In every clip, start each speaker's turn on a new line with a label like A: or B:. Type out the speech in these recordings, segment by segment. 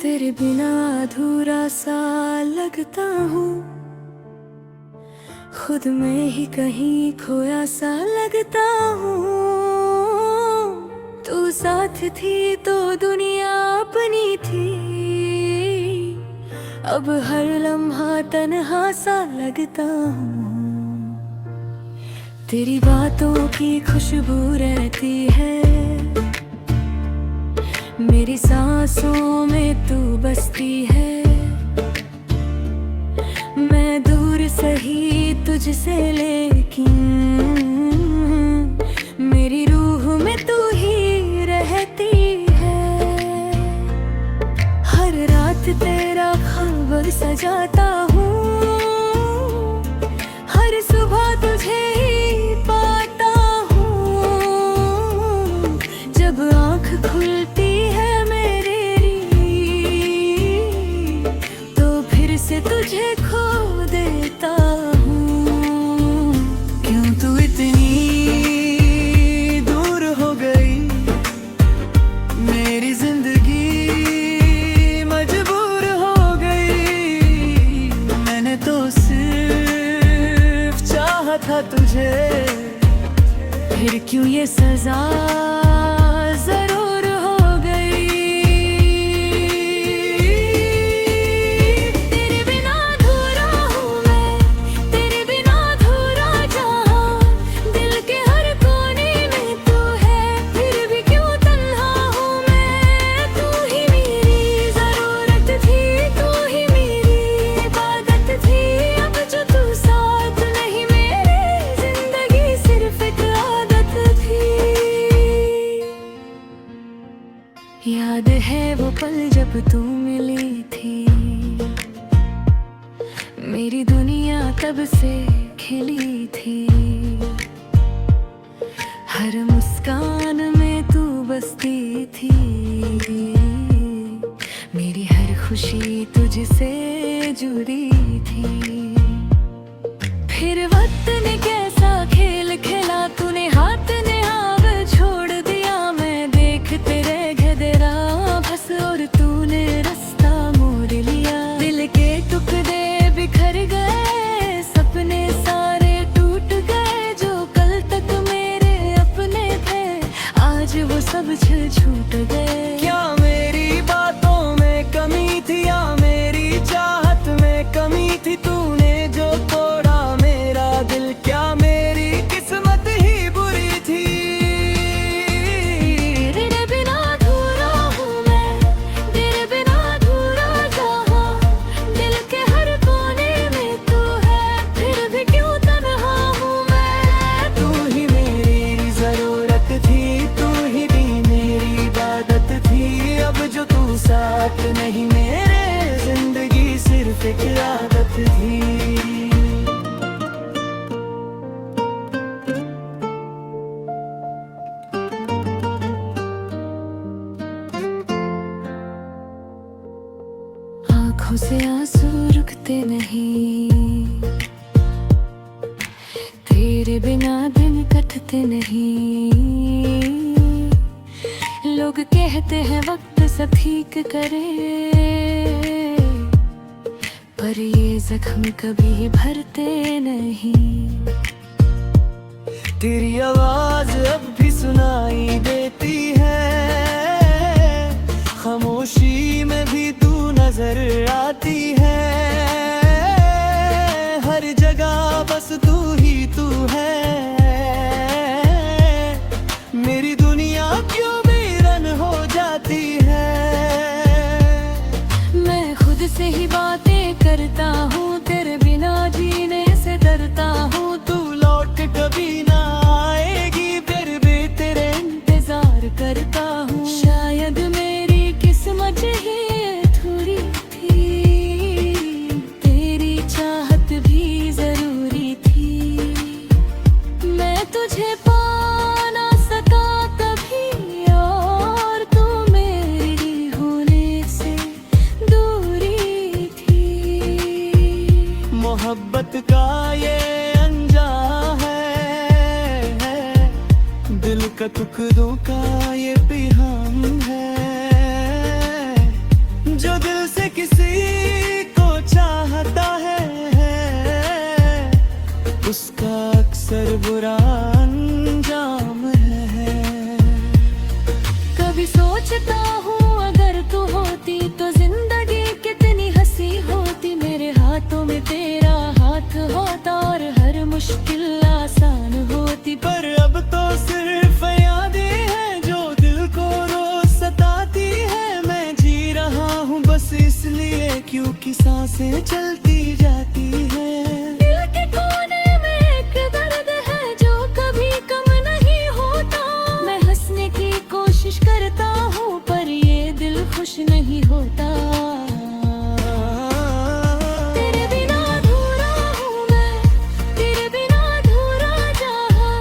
A: तेरे बिना अधूरा सा लगता हूँ, खुद में ही कहीं खोया सा लगता हूँ। तू साथ थी तो दुनिया अपनी थी, अब हर लम्हा तन्हा सा लगता हूँ। तेरी बातों की खुशबू रहती है मेरी सांसों में, तू बसती है। मैं दूर सही तुझसे लेकिन मेरी रूह में तू ही रहती है। हर रात तेरा ख्वाब सजाता हूँ, हर सुबह तुझे ही पाता हूँ। जब आँख खुलती से तुझे खो देता हूँ। क्यों तू इतनी दूर हो गई, मेरी जिंदगी मजबूर हो गई। मैंने तो सिर्फ चाहा था तुझे, फिर क्यों ये सजा जरूर हो गई। याद है वो पल जब तू मिली थी, मेरी दुनिया तब से खिली थी। हर मुस्कान में तू बसती थी, मेरी हर खुशी तुझसे जुड़ी थी। फिर वक्त ने कैसा खेल खेला, तूने हाथ ने आग छोड़ दिया। मैं देखते रह गया बस और तूने रास्ता मोड़ लिया। दिल के टुकड़े बिखर गए, सपने सारे टूट गए। जो कल तक मेरे अपने थे, आज वो सब छूट गए। क्या मेरी बातों में कमी थी या मेरी चाहत में कमी थी? तूने जो तोड़ा मेरा दिल, क्या मेरी किस्मत ही बुरी थी? तेरे बिना अधूरा हूँ मैं, तेरे बिना अधूरा जहाँ। दिल के हर कोने में तू है, फिर भी क्यों तन्हा हूँ मैं। तू ही मेरी जरूरत थी, तू ही भी मेरी इबादत थी। अब जो तू साथ नहीं मेरे, जिंदगी सिर्फ एक आदत थी। आँखों से आंसू रुकते नहीं, तेरे बिना दिन कटते नहीं। लोग कहते हैं वक्त सब ठीक करे, पर ये जख्म कभी भरते नहीं। तेरी आवाज अब भी सुनाई देती है, खामोशी में भी तू नजर आती है। हर जगह बस तू ही तू है, मेरी दुनिया क्यों वीरान हो जाती है। मैं खुद से ही बातें करता हूँ, तेरे बिना जीने से डरता हूँ। तू लौट कभी ना आएगी, फिर भी तेरे इंतजार करता हूँ। शायद मेरी किस्मत ही अधूरी थी, तेरी चाहत भी जरूरी थी। मैं तुझे पा ना सका कभी, और तू मेरी होने से दूरी थी। मोहब्बत का ये अंजाम है, दिल का टुकड़ों का ये पिहाम है।
B: जो दिल से किसी को चाहता है उसका अक्सर बुरा अंजाम है।
A: कभी सोचता हूँ अगर तू होती तो जिंदगी कितनी हंसी होती। मेरे हाथों में तेरा हाथ होता और हर मुश्किल आसान होती।
B: पर अब तो सिर्फ यादें हैं जो दिल को रोज सताती है। मैं जी रहा हूँ बस इसलिए क्योंकि सांसें चलती जाती है।
A: दिल के कोने में एक दर्द है जो कभी कम नहीं होता। मैं हंसने की कोशिश करता हूँ पर ये दिल खुश नहीं होता। तेरे बिना अधूरा हूँ मैं, तेरे बिना अधूरा जहां।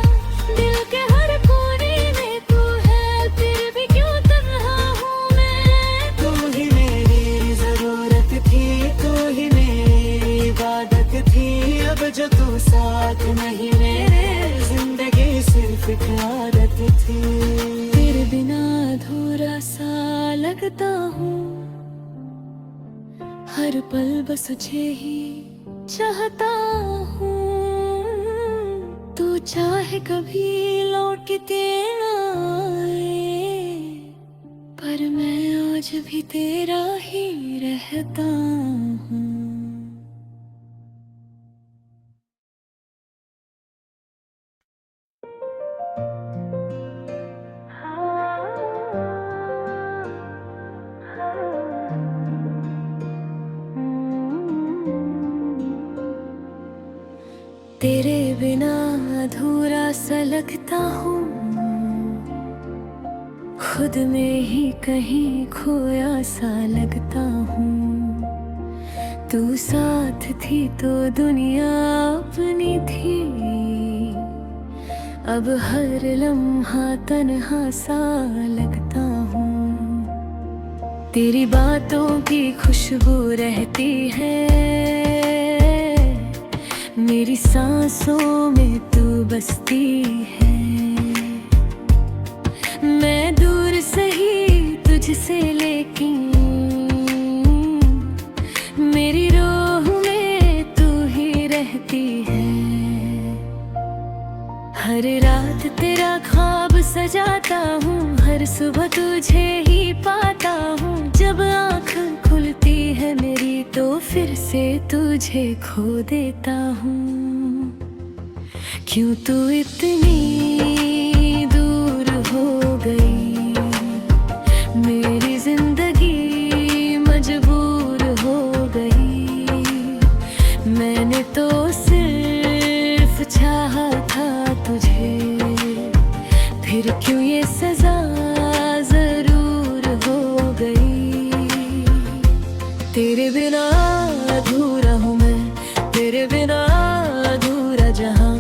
A: दिल के हर कोने में तू है, फिर भी क्यों तन्हा हूँ मैं।
B: तू ही मेरी जरूरत थी, तू ही मेरी इबादत थी। अब जो तू साथ नहीं मेरे जिंदगी सिर्फ एक आदत थी।
A: तेरे बिना अधूरा सा लगता हूँ, हर पल बस तुझे ही चाहता हूँ। तू चाहे कभी लौट के ना आए पर मैं आज भी तेरा ही रहता हूँ। तेरे बिना अधूरा सा लगता हूँ, खुद में ही कहीं खोया सा लगता हूँ। तू साथ थी तो दुनिया अपनी थी, अब हर लम्हा तन्हा सा लगता हूँ। तेरी बातों की खुशबू रहती है मेरी सांसों में, तू बसती है। मैं दूर सही तुझसे लेकिन मेरी रूह में तू ही रहती है। हर रात तेरा ख्वाब सजाता हूँ, हर सुबह तुझे ही पाता हूँ। जब आँख खुलती है मेरी तो फिर से तुझे खो देता हूँ। क्यों तू इतनी दूर हो गई, मेरी जिंदगी मजबूर हो गई। मैंने तो सिर्फ चाहा था तुझे, फिर क्यों ये सजा जरूर हो गई। तेरे बिना अधूरा हूँ मैं, तेरे बिना अधूरा जहां।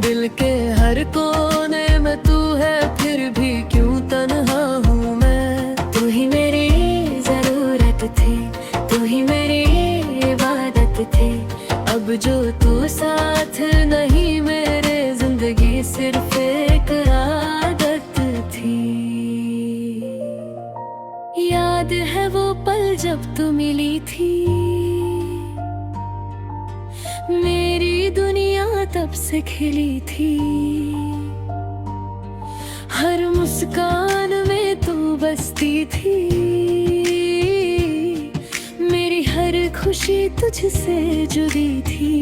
A: दिल के हर कोने में तू है, फिर भी क्यों तन्हा हूँ मैं। तू ही मेरी जरूरत थी, तू ही मेरी इबादत थी। अब जो तू साथ नहीं मेरे जिंदगी सिर्फ एक आदत थी। याद है वो पल जब तू मिली थी, मेरी दुनिया तब से खिली थी। हर मुस्कान में तू बसती थी, मेरी हर खुशी तुझसे जुड़ी थी।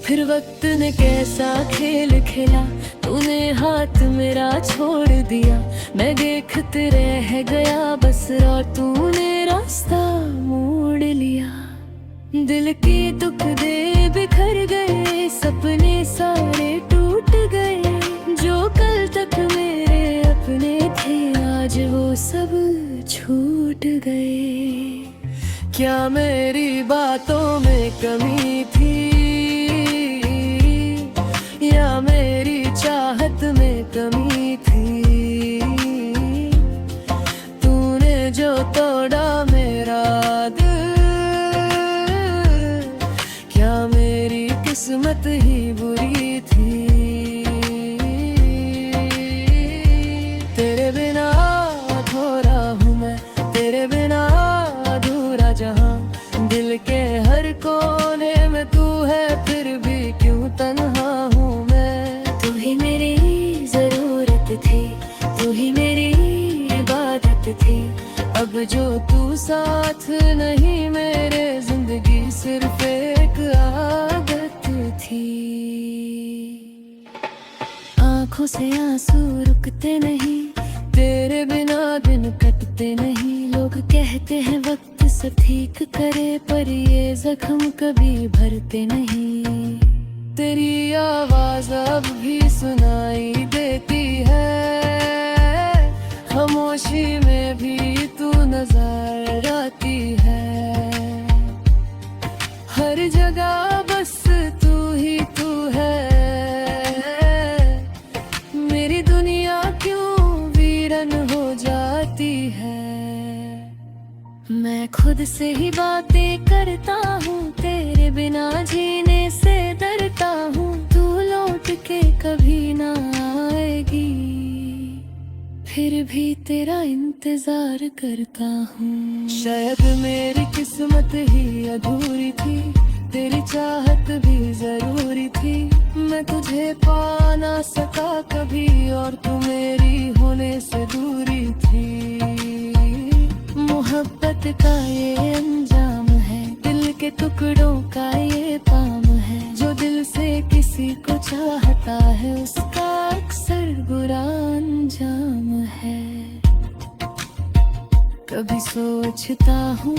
A: फिर वक्त ने कैसा खेल खेला, तूने हाथ मेरा छोड़ दिया। मैं देखते रह गया बस और तूने रास्ता मोड़ लिया। दिल के दुख दे बिखर गए, सपने सारे टूट गए। जो कल तक मेरे अपने थे आज वो सब छूट गए। क्या मेरी बातों में कमी थी या मेरी चाहत में कमी थी। तूने जो तोड़ा मेरा दिल, क्या मेरी किस्मत ही बुरी थी। तेरे बिना अधूरा हूँ मैं, तेरे बिना कोने में तू है, फिर भी क्यों तन्हा हूँ मैं। तू ही मेरी जरूरत थी, तू ही मेरी इबादत थी। अब जो तू साथ नहीं, मेरे जिंदगी सिर्फ एक आदत थी। आंखों से आंसू रुकते नहीं, तेरे बिना दिन कटते नहीं। लोग कहते हैं वक्त सब ठीक करे, पर ये जख्म कभी भरते नहीं। तेरी आवाज अब भी सुनाई देती है, खामोशी में भी तू नजर आती है। हर जगह बस तू ही तू है, मेरी दुनिया क्यों वीरन हो जाती है। मैं खुद से ही बातें करता हूँ, तेरे बिना जीने से डरता हूँ। तू लौट के कभी ना आएगी, फिर भी तेरा इंतजार करता हूँ। शायद मेरी किस्मत ही अधूरी थी, तेरी चाहत भी जरूरी थी। मैं तुझे पा ना सका कभी, और तू मेरी होने से दूरी थी। मोहब्बत का ये अंजाम है, दिल के टुकड़ों का ये काम है। जो दिल से किसी को चाहता है, उसका अक्सर बुरा अंजाम है। कभी सोचता हूँ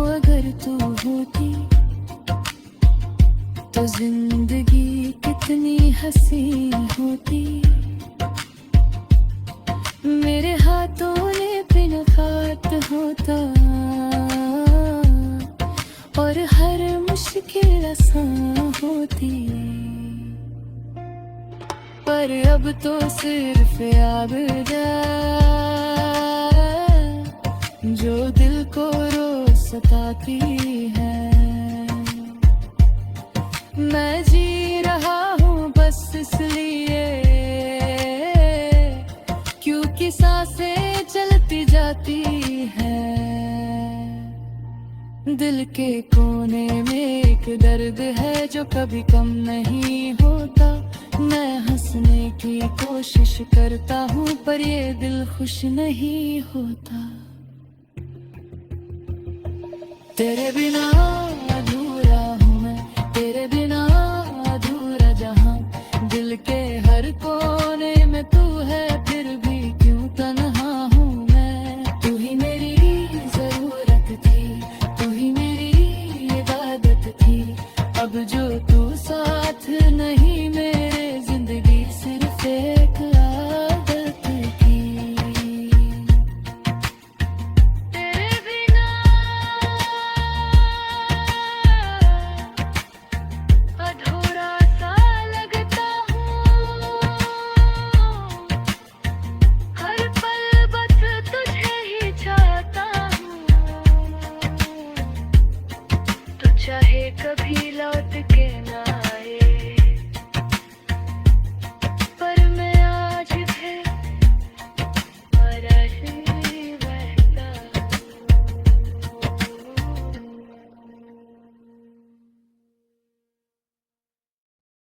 A: अगर तू होती, तो जिंदगी कितनी हसीन होती। मेरे हाथों ने बिना खात होता, और हर मुश्किल आसान होती। पर अब तो सिर्फ याद जो दिल को रोज सताती है। मैं जी रहा हूँ बस इसलिए, क्योंकि सांसें चलती जाती है। दिल के कोने में एक दर्द है जो कभी कम नहीं होता। मैं हंसने की कोशिश करता हूँ, पर ये दिल खुश नहीं होता। तेरे बिना अधूरा हूँ मैं, तेरे बिना अधूरा जहां। दिल के हर कोने में तू है, फिर भी क्यों तन्हा हूँ मैं। तू ही मेरी जरूरत थी, तू ही मेरी इबादत थी। अब जो तू साथ नहीं, मेरे जिंदगी सिर्फ एक आदत थी। तेरे बिना अधूरा सा लगता हूँ, हर पल बस तुझे ही चाहता हूँ। तू चाहे कभी लौट के